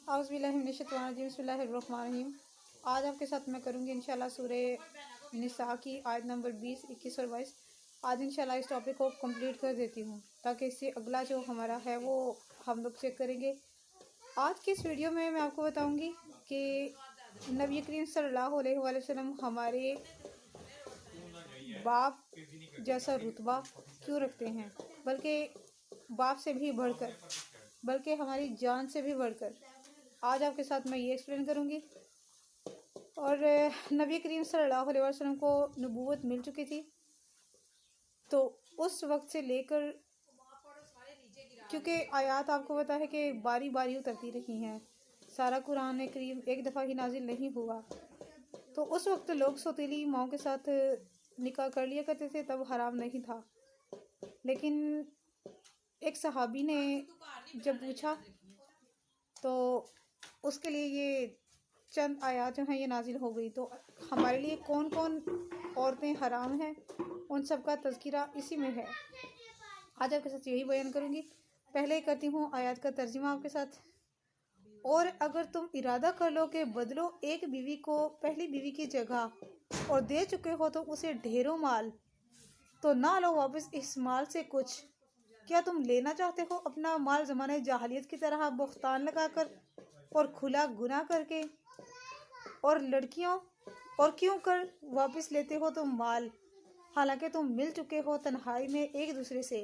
اعوذ باللہ من الشیطان الرجیم بسم اللہ الرحمن الرحیم۔ آج آپ کے ساتھ میں کروں گی انشاءاللہ سورہ نساء کی آیت نمبر 20، 21 اور 22۔ آج انشاءاللہ اس ٹاپک کو کمپلیٹ کر دیتی ہوں تاکہ اس سے اگلا جو ہمارا ہے وہ ہم لوگ چیک کریں گے۔ آج کی اس ویڈیو میں آپ کو بتاؤں گی کہ نبی کریم صلی اللہ علیہ وآلہ وسلم ہمارے باپ جیسا رتبہ کیوں رکھتے ہیں، بلکہ باپ سے بھی بڑھ کر، بلکہ ہماری جان سے بھی بڑھ کر۔ آج آپ کے ساتھ میں یہ ایکسپلین کروں گی۔ اور نبی کریم صلی اللہ علیہ وسلم کو نبوت مل چکی تھی، تو اس وقت سے لے کر، کیونکہ آیات آپ کو پتہ ہے کہ باری باری اترتی رہی ہیں، سارا قرآن کریم ایک دفعہ ہی نازل نہیں ہوا، تو اس وقت لوگ سوتیلی ماؤں کے ساتھ نکاح کر لیا کرتے تھے، تب حرام نہیں تھا۔ لیکن ایک صحابی نے جب پوچھا تو اس کے لیے یہ چند آیات جو ہیں یہ نازل ہو گئی۔ تو ہمارے لیے کون کون عورتیں حرام ہیں ان سب کا تذکرہ اسی میں ہے۔ آج آپ کے ساتھ یہی بیان کروں گی۔ پہلے کرتی ہوں آیات کا ترجمہ آپ کے ساتھ۔ اور اگر تم ارادہ کر لو کہ بدلو ایک بیوی کو پہلی بیوی کی جگہ اور دے چکے ہو تو اسے ڈھیروں مال، تو نہ لو واپس اس مال سے کچھ۔ کیا تم لینا چاہتے ہو اپنا مال زمانہ جاہلیت کی طرح بہتان لگا کر اور کھلا گناہ کر کے؟ اور لڑکیوں، اور کیوں کر واپس لیتے ہو تم مال، حالانکہ تم مل چکے ہو تنہائی میں ایک دوسرے سے،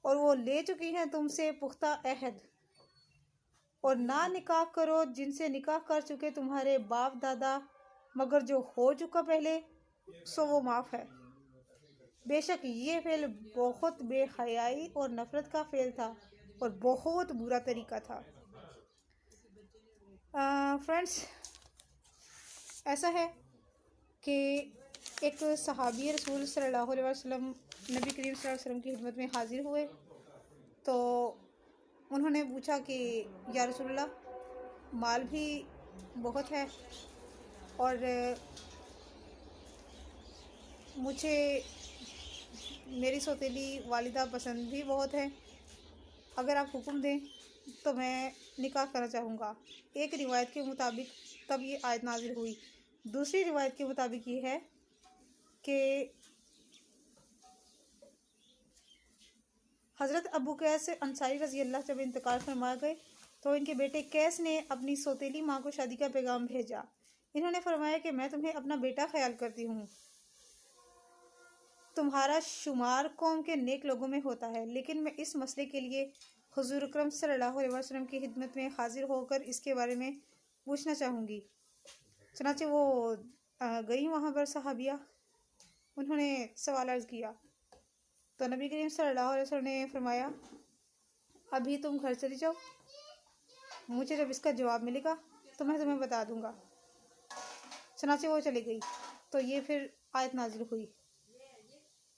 اور وہ لے چکی ہیں تم سے پختہ عہد۔ اور نہ نکاح کرو جن سے نکاح کر چکے تمہارے باپ دادا، مگر جو ہو چکا پہلے سو وہ معاف ہے۔ بے شک یہ فعل بہت بے حیائی اور نفرت کا فعل تھا اور بہت برا طریقہ تھا۔ فرینڈس، ایسا ہے کہ ایک صحابی رسول صلی اللہ علیہ وسلم نبی کریم صلی اللہ علیہ وسلم کی خدمت میں حاضر ہوئے، تو انہوں نے پوچھا کہ یا رسول اللہ، مال بھی بہت ہے اور مجھے میری سوتیلی والدہ پسند بھی بہت ہے، اگر آپ حکم دیں تو میں نکاح کرنا چاہوں گا۔ ایک روایت کے مطابق تب یہ آیت نازل ہوئی۔ دوسری روایت کے مطابق یہ ہے کہ حضرت ابو قیس انصاری رضی اللہ جب انتقال فرما گئے تو ان کے بیٹے قیس نے اپنی سوتیلی ماں کو شادی کا پیغام بھیجا۔ انہوں نے فرمایا کہ میں تمہیں اپنا بیٹا خیال کرتی ہوں، تمہارا شمار قوم کے نیک لوگوں میں ہوتا ہے، لیکن میں اس مسئلے کے لیے حضور اکرم صلی اللہ علیہ وسلم کی خدمت میں حاضر ہو کر اس کے بارے میں پوچھنا چاہوں گی۔ چنانچہ وہ گئی وہاں پر صحابیہ، انہوں نے سوال عرض کیا تو نبی کریم صلی اللہ علیہ وسلم نے فرمایا ابھی تم گھر چلی جاؤ، مجھے جب اس کا جواب ملے گا تو میں تمہیں بتا دوں گا۔ چنانچہ وہ چلی گئی تو یہ پھر آیت نازل ہوئی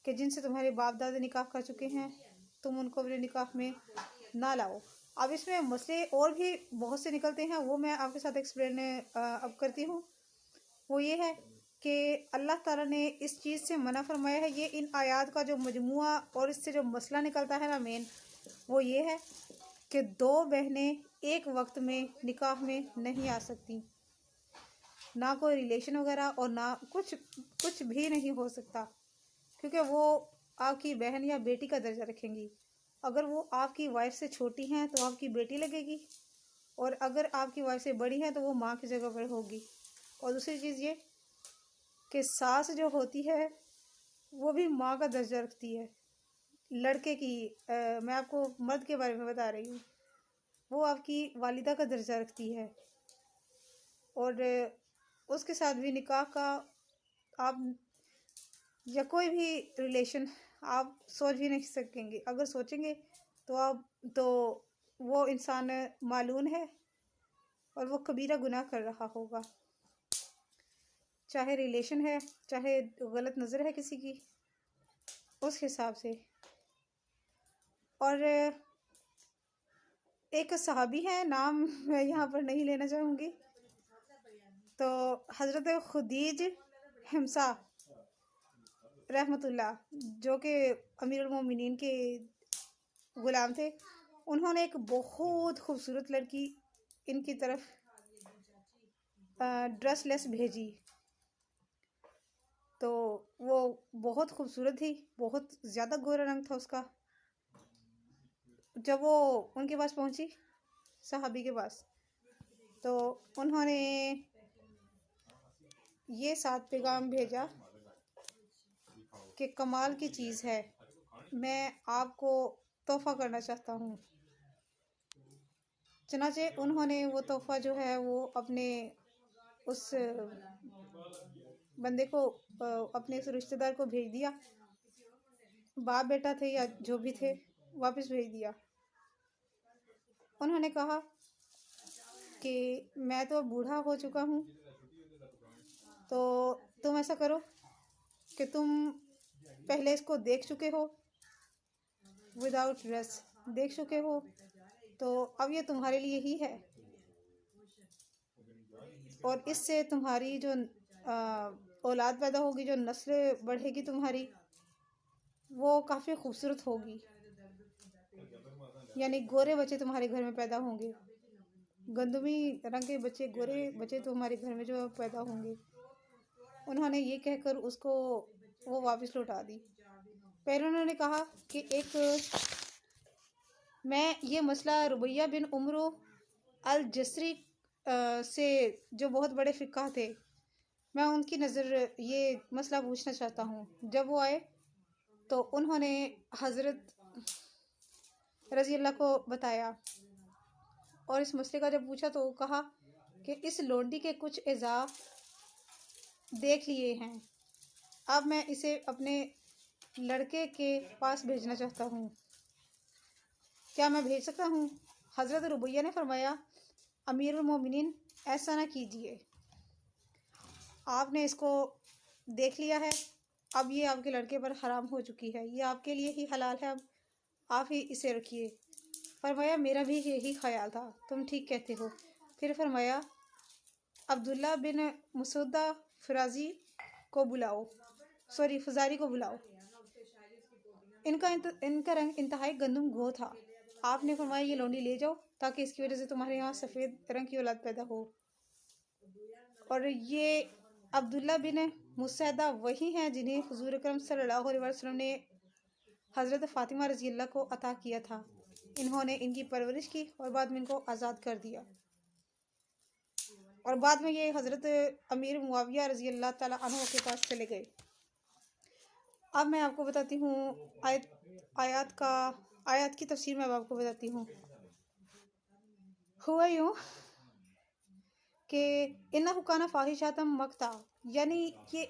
کہ جن سے تمہارے باپ دادے نکاح کر چکے ہیں تم ان کو اپنے نکاح میں نہ لاؤ۔ اب اس میں مسئلے اور بھی بہت سے نکلتے ہیں، وہ میں آپ کے ساتھ ایکسپلین اب کرتی ہوں۔ وہ یہ ہے کہ اللہ تعالیٰ نے اس چیز سے منع فرمایا ہے، یہ ان آیات کا جو مجموعہ اور اس سے جو مسئلہ نکلتا ہے نا مین، وہ یہ ہے کہ دو بہنیں ایک وقت میں نکاح میں نہیں آ سکتی، نہ کوئی ریلیشن وغیرہ اور نہ کچھ بھی نہیں ہو سکتا، کیونکہ وہ آپ کی بہن یا بیٹی کا درجہ رکھیں گی۔ اگر وہ آپ کی وائف سے چھوٹی ہیں تو آپ کی بیٹی لگے گی، اور اگر آپ کی وائف سے بڑی ہیں تو وہ ماں کی جگہ پر ہوگی۔ اور دوسری چیز یہ کہ ساس جو ہوتی ہے وہ بھی ماں کا درجہ رکھتی ہے لڑکے کی، میں آپ کو مرد کے بارے میں بتا رہی ہوں، وہ آپ کی والدہ کا درجہ رکھتی ہے، اور اس کے ساتھ بھی نکاح کا آپ یا کوئی بھی ریلیشن آپ سوچ بھی نہیں سکیں گے، اگر سوچیں گے تو وہ انسان معلون ہے اور وہ کبیرہ گناہ کر رہا ہوگا، چاہے ریلیشن ہے، چاہے غلط نظر ہے کسی کی، اس حساب سے۔ اور ایک صحابی ہے، نام میں یہاں پر نہیں لینا چاہوں گی، تو حضرت خدیج حمزہ رحمۃ اللہ، جو کہ امیر المومنین کے غلام تھے، انہوں نے ایک بہت خوبصورت لڑکی ان کی طرف ڈریس لیس بھیجی تو وہ بہت خوبصورت تھی، بہت زیادہ گورا رنگ تھا اس کا۔ جب وہ ان کے پاس پہنچی، صحابی کے پاس، تو انہوں نے یہ 7 پیغام بھیجا کہ کمال کی چیز ہے، میں آپ کو تحفہ کرنا چاہتا ہوں۔ چنانچہ انہوں نے وہ تحفہ جو ہے وہ اپنے اس بندے کو، اپنے اس رشتہ دار کو بھیج دیا، باپ بیٹا تھے یا جو بھی تھے، واپس بھیج دیا۔ انہوں نے کہا کہ میں تو بوڑھا ہو چکا ہوں، تو تم ایسا کرو کہ تم پہلے اس کو دیکھ چکے ہو، وداؤٹ ڈریس دیکھ چکے ہو، تو اب یہ تمہارے لیے ہی ہے، اور اس سے تمہاری جو اولاد پیدا ہوگی، جو نسل بڑھے گی تمہاری، وہ کافی خوبصورت ہوگی، یعنی گورے بچے تمہارے گھر میں پیدا ہوں گے، گندمی رنگ کے بچے، گورے بچے تمہارے گھر میں جو پیدا ہوں گے۔ انہوں نے یہ کہہ کر اس کو وہ واپس لوٹا دی۔ پھر انہوں نے کہا کہ میں یہ مسئلہ ربیہ بن عمرو الجسری سے، جو بہت بڑے فقہ تھے، میں ان کی نظر یہ مسئلہ پوچھنا چاہتا ہوں۔ جب وہ آئے تو انہوں نے حضرت رضی اللہ کو بتایا، اور اس مسئلے کا جب پوچھا تو وہ کہا کہ اس لونڈی کے کچھ اعضاء دیکھ لیے ہیں، اب میں اسے اپنے لڑکے کے پاس بھیجنا چاہتا ہوں، کیا میں بھیج سکتا ہوں؟ حضرت ربیہ نے فرمایا، امیر المومنین ایسا نہ کیجیے، آپ نے اس کو دیکھ لیا ہے، اب یہ آپ کے لڑکے پر حرام ہو چکی ہے، یہ آپ کے لیے ہی حلال ہے، اب آپ ہی اسے رکھیے۔ فرمایا میرا بھی یہی خیال تھا، تم ٹھیک کہتے ہو۔ پھر فرمایا عبداللہ بن مسعودہ فزاری کو بلاؤ، ان کا رنگ انتہائی گندم گو تھا۔ آپ نے فرمایا یہ لونڈی لے جاؤ، تاکہ اس کی وجہ سے تمہارے یہاں سفید رنگ کی اولاد پیدا ہو۔ اور یہ عبداللہ بن مسعودہ وہی ہیں جنہیں حضور اکرم صلی اللہ علیہ وسلم نے حضرت فاطمہ رضی اللہ کو عطا کیا تھا۔ انہوں نے ان کی پرورش کی اور بعد میں ان کو آزاد کر دیا، اور بعد میں یہ حضرت امیر معاویہ رضی اللہ تعالیٰ عنہ کے پاس چلے گئے۔ اب میں آپ کو بتاتی ہوں آیات کی تفسیر میں اب آپ کو بتاتی ہوں۔ ہوا یوں کہ انہ کان فاحشۃ مقتا، یعنی یہ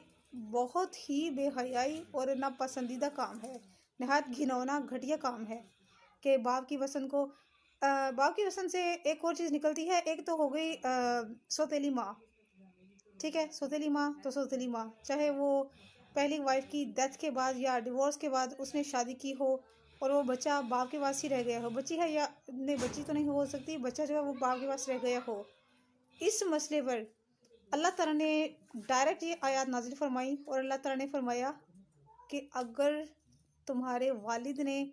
بہت ہی بے حیائی اور ناپسندیدہ کام ہے، نہایت گھنونا گھٹیا کام ہے کہ باپ کی وسن سے ایک اور چیز نکلتی ہے۔ ایک تو ہو گئی سوتیلی ماں، ٹھیک ہے، سوتیلی ماں تو سوتیلی ماں، چاہے وہ پہلی وائف کی ڈیتھ کے بعد یا ڈیورس کے بعد اس نے شادی کی ہو اور وہ بچہ باپ کے پاس ہی رہ گیا ہو، بچی ہے یا نہیں، بچی تو نہیں ہو سکتی، بچہ جو ہے وہ باپ کے پاس رہ گیا ہو، اس مسئلے پر اللہ تعالیٰ نے ڈائریکٹ یہ آیات نازل فرمائی، اور اللہ تعالیٰ نے فرمایا کہ اگر تمہارے والد نے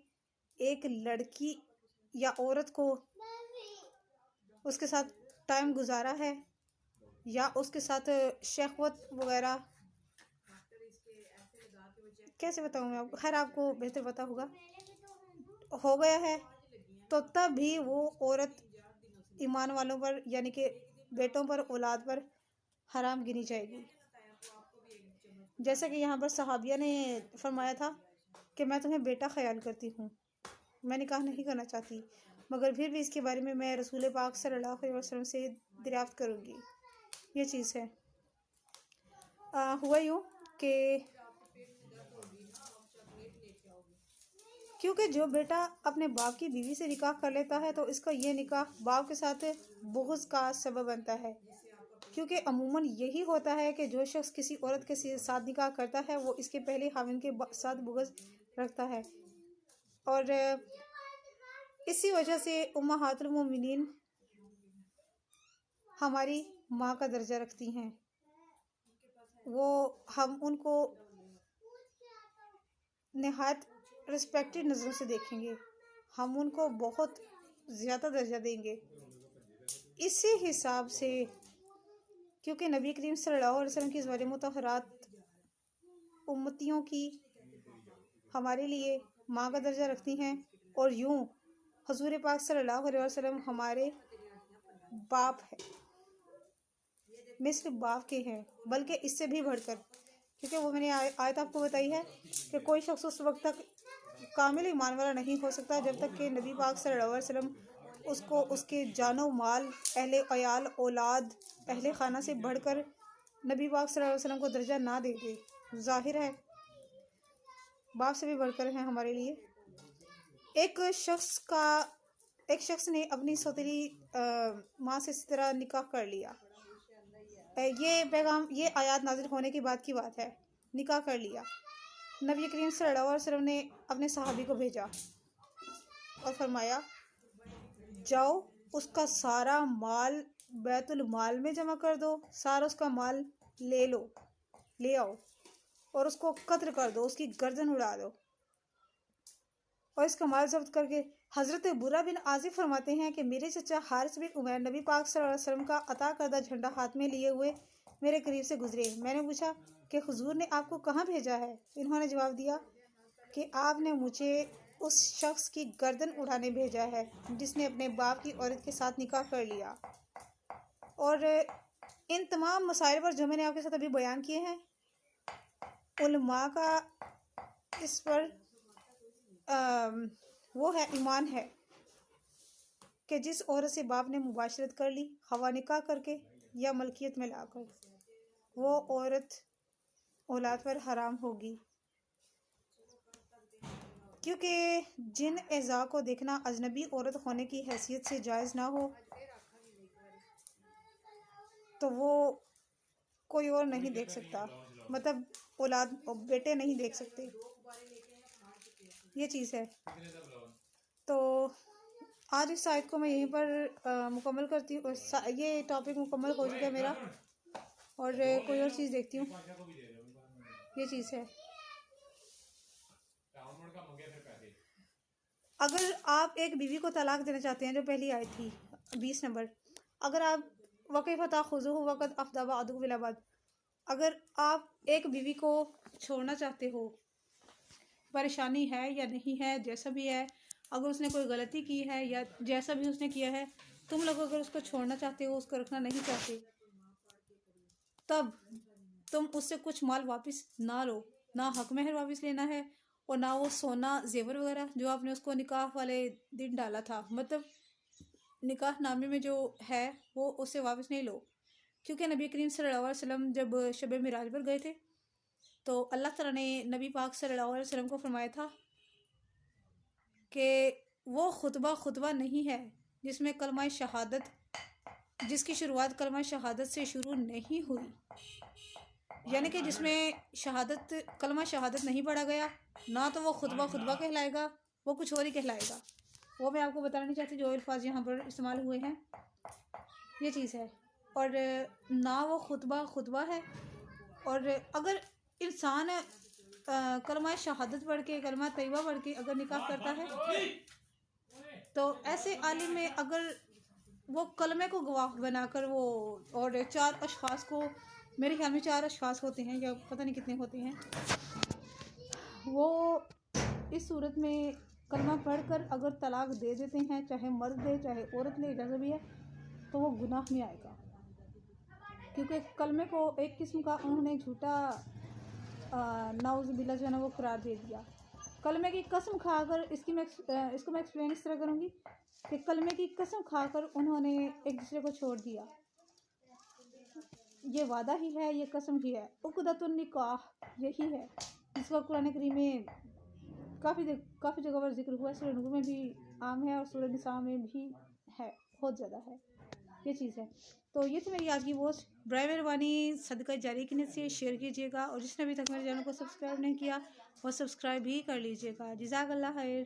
ایک لڑکی یا عورت کو اس کے ساتھ ٹائم گزارا ہے یا اس کے ساتھ شہوت وغیرہ، کیسے بتاؤں میں آپ کو، خیر آپ کو بہتر پتا ہوگا، ہو گیا ہے، تو تب بھی وہ عورت ایمان والوں پر، یعنی کہ بیٹوں پر، اولاد پر حرام گنی جائے گی۔ جیسا کہ یہاں پر صحابیہ نے فرمایا تھا کہ میں تمہیں بیٹا خیال کرتی ہوں، میں نکاح نہیں کرنا چاہتی، مگر پھر بھی اس کے بارے میں رسول پاک صلی اللہ علیہ وسلم سے دریافت کروں گی۔ یہ چیز ہے۔ ہوا یوں کہ کیونکہ جو بیٹا اپنے باپ کی بیوی سے نکاح کر لیتا ہے تو اس کا یہ نکاح باپ کے ساتھ بغض کا سبب بنتا ہے، کیونکہ عموماً یہی ہوتا ہے کہ جو شخص کسی عورت کے ساتھ نکاح کرتا ہے وہ اس کے پہلے خاوند کے ساتھ بغض رکھتا ہے، اور اسی وجہ سے امہات المومنین ہماری ماں کا درجہ رکھتی ہیں، ہم ان کو نہایت رسپیکٹڈ نظروں سے دیکھیں گے، ہم ان کو بہت زیادہ درجہ دیں گے، اسی حساب سے کیونکہ نبی کریم صلی اللہ علیہ وسلم کی ازواج مطہرات امتیوں کی ہمارے لیے ماں کا درجہ رکھتی ہیں، اور یوں حضور پاک صلی اللہ علیہ وسلم ہمارے باپ ہیں، مثل باپ کے ہیں، بلکہ اس سے بھی بڑھ کر، کیونکہ وہ میں نے آیت آپ کو بتائی ہے کہ کوئی شخص اس وقت تک کامل ایمان والا نہیں ہو سکتا جب تک کہ نبی پاک صلی اللہ علیہ وسلم اس کو اس کے جان و مال، اہل عیال، اولاد، اہل خانہ سے بڑھ کر نبی پاک صلی اللہ علیہ وسلم کو درجہ نہ دے دے۔ ظاہر ہے باپ سے بھی بڑھ کر ہیں ہمارے لیے۔ ایک شخص نے اپنی سوتیلی ماں سے اس طرح نکاح کر لیا، یہ آیات نازل ہونے کے بعد کی بات ہے، نکاح کر لیا۔ نبی کریم صلی اللہ علیہ وسلم نے اپنے صحابی کو بھیجا اور فرمایا جاؤ اس کا سارا مال بیت المال میں جمع کر دو، سارا اس کا مال لے آؤ اور اس کو قتل کر دو، اس کی گردن اڑا دو اور اس کا مال ضبط کر کے۔ حضرت برا بن عازب فرماتے ہیں کہ میرے چچا حارث بن عمیر نبی پاک صلی اللہ علیہ وسلم کا عطا کردہ جھنڈا ہاتھ میں لیے ہوئے میرے قریب سے گزرے۔ میں نے پوچھا کہ حضور نے آپ کو کہاں بھیجا ہے؟ انہوں نے جواب دیا کہ آپ نے مجھے اس شخص کی گردن اڑانے بھیجا ہے جس نے اپنے باپ کی عورت کے ساتھ نکاح کر لیا۔ اور ان تمام مسائل پر جو میں نے آپ کے ساتھ ابھی بیان کیے ہیں، علماء کا اس پر وہ ہے ایمان ہے کہ جس عورت سے باپ نے مباشرت کر لی، خواہ نکاح کر کے یا ملکیت میں لا کر، وہ عورت اولاد پر حرام ہوگی، کیونکہ جن اعضاء کو دیکھنا اجنبی عورت ہونے کی حیثیت سے جائز نہ ہو تو وہ کوئی اور نہیں دیکھ سکتا، مطلب اولاد بیٹے نہیں دیکھ سکتے، یہ چیز ہے۔ تو آج اس آیت کو میں یہیں پر مکمل کرتی ہوں، یہ ٹاپک مکمل ہو چکا ہے میرا، اور کوئی اور چیز دیکھتی ہوں، یہ چیز ہے۔ اگر آپ ایک بیوی کو طلاق دینا چاہتے ہیں، جو پہلی آیت تھی 20 نمبر، اگر آپ وَكَيْفَ تَأْخُذُونَهُ وَقَدْ أَفْضَىٰ بَعْضُكُمْ إِلَىٰ بَعْضٍ، اگر آپ ایک بیوی کو چھوڑنا چاہتے ہو، پریشانی ہے یا نہیں ہے، جیسا بھی ہے، اگر اس نے کوئی غلطی کی ہے یا جیسا بھی اس نے کیا ہے، تم لوگ اگر اس کو چھوڑنا چاہتے ہو، اس کو رکھنا نہیں چاہتے، تب تم اس سے کچھ مال واپس نہ لو، نہ حق مہر واپس لینا ہے، اور نہ وہ سونا زیور وغیرہ جو آپ نے اس کو نکاح والے دن ڈالا تھا، مطلب نکاح نامے میں جو ہے وہ اس سے واپس نہیں لو، کیونکہ نبی کریم صلی اللہ علیہ وسلم جب شب معراج پر گئے تھے تو اللہ تعالیٰ نے نبی پاک صلی اللہ علیہ وسلم کو فرمایا تھا کہ وہ خطبہ نہیں ہے جس میں کلمہ شہادت، جس کی شروعات کلمہ شہادت سے شروع نہیں ہوئی، یعنی کہ جس میں کلمہ شہادت نہیں پڑھا گیا، نہ تو وہ خطبہ کہلائے گا، وہ کچھ اور ہی کہلائے گا۔ وہ میں آپ کو بتانا نہیں چاہتی، جو الفاظ یہاں پر استعمال ہوئے ہیں، یہ چیز ہے۔ اور نہ وہ خطبہ ہے، اور اگر انسان کلمہ شہادت پڑھ کے، کلمہ طیبہ پڑھ کے اگر نکاح کرتا ہے تو ایسے عالم میں اگر وہ کلمے کو گواہ بنا کر وہ، اور 4 اشخاص کو، میرے خیال میں 4 اشخاص ہوتے ہیں یا پتہ نہیں کتنے ہوتے ہیں، وہ اس صورت میں کلمہ پڑھ کر اگر طلاق دے دیتے ہیں، چاہے مرد دے چاہے عورت لے، جیسا بھی ہے، تو وہ گناہ میں آئے گا، کیونکہ کلمے کو ایک قسم کا انہوں نے جھوٹا نعوذ باللہ جو ہے نا وہ قرار دے دیا۔ کلمے کی قسم کھا کر، اس کو میں ایکسپلین اس طرح کروں گی کہ کلمے کی قسم کھا کر انہوں نے ایک دوسرے کو چھوڑ دیا، یہ وعدہ ہی ہے، یہ قسم ہی ہے، عقدۃ النکاح یہی ہے، جس کا قرآن کریم میں کافی جگہ پر ذکر ہوا ہے، سورہ نور میں بھی عام ہے اور سورہ نساء میں بھی ہے، بہت زیادہ ہے، یہ چیز ہے۔ تو یہ تھی میری آج کی پوسٹ، برائے مہربانی صدقہ جاری کی نیت سے شیئر کیجیے گا، اور جس نے ابھی تک میرے چینل کو سبسکرائب نہیں کیا وہ سبسکرائب بھی کر لیجیے گا۔ جزاک اللہ خیر۔